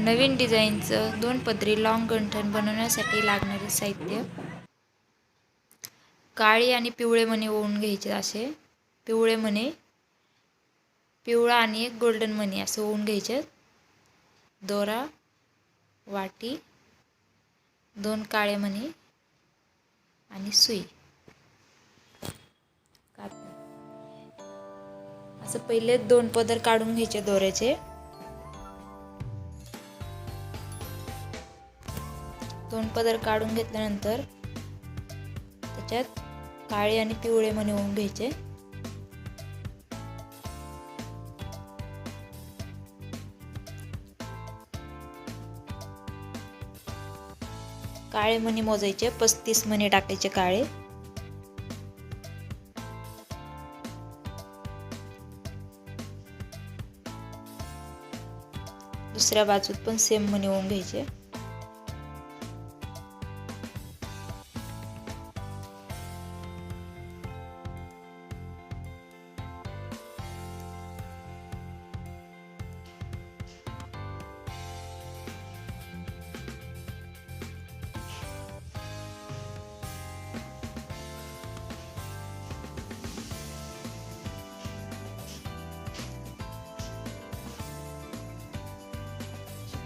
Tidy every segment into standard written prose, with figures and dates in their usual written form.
नवीन डिझाईनचं 2 पदरी लॉंग गंठण बनवण्यासाठी लागणारे साहित्य. काळे आणि पिवळे मणी ओवून घ्यायचे. असे पिवळे मणी, पिवळा आणि एक गोल्डन मणी असं ओवून घ्यायचे. दोरा, वाटी, 2 काळे मणी आणि सुई. असं पहिले 2 पदर काढून घ्यायचे दोऱ्याचे. 2 पदर काढून घेतल्यानंतर त्याच्यात काळे आणि पिवळे मणी ओवून घ्यायचे. काळे मणी मोजायचे, 35 मणी टाकायचे काळे. दुसऱ्या बाजूत पण सेम मणी ओवून घ्यायचे.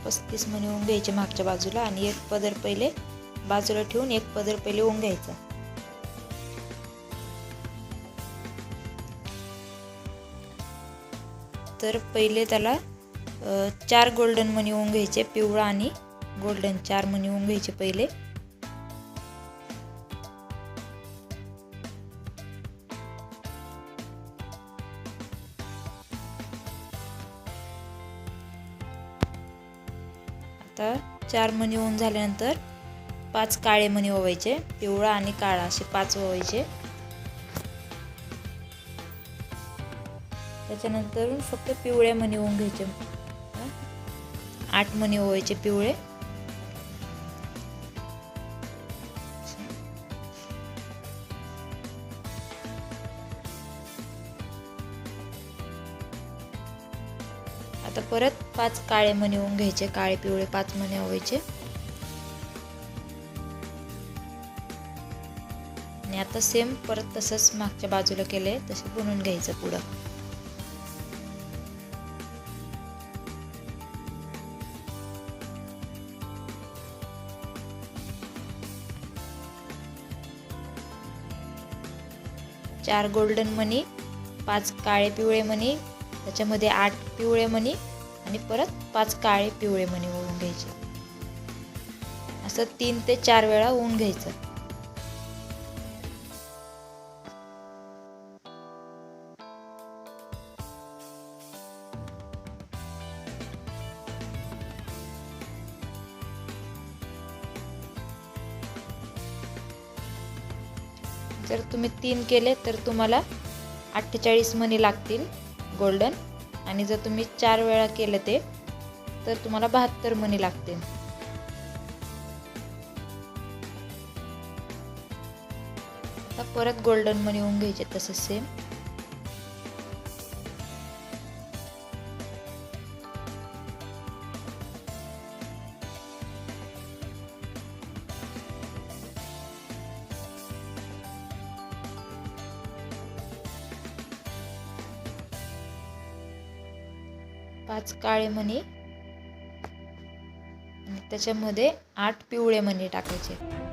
पस्तीस मणी ओवून घ्यायचे मागच्या बाजूला आणि एक पदर पहिले बाजूला ठेवून एक पदर पहिले ओवून घ्यायचा. तर पहिले त्याला 4 गोल्डन मणी ओवून घ्यायचे. पिवळा आणि गोल्डन 4 मणी ओवून घ्यायचे पहिले. आता 4 मणी ओवून झाल्यानंतर 5 काळे मणी ओवायचे. पिवळा आणि काळा असे 5 ओवायचे. त्याच्यानंतर फक्त पिवळे मणी ओवून घ्यायचे. 8 मणी ओवायचे पिवळे. आता परत 5 काळे मणी ओवून घ्यायचे. काळे पिवळे 5 मणी ओवायचे. आणि आता सेम परत तसंच मागच्या बाजूला केले तसे बनवून घ्यायचं पुढं. चार गोल्डन मणी, 5 काळे पिवळे मणी, त्याच्यामध्ये 8 पिवळे मणी आणि परत 5 काळे पिवळे मणी ओवून घ्यायचे. असं 3 ते 4 वेळा ओवून घ्यायचं. जर तुम्ही 3 केले तर तुम्हाला 48 मणी लागतील गोल्डन. आणि जर तुम्ही 4 वेळा केले ते तर तुम्हाला 72 मणी लागतील. आता परत गोल्डन मणी ओवून घ्यायचे तसंच सेम. पाच काळे मणी आणि त्याच्यामध्ये 8 पिवळे मणी टाकायचे.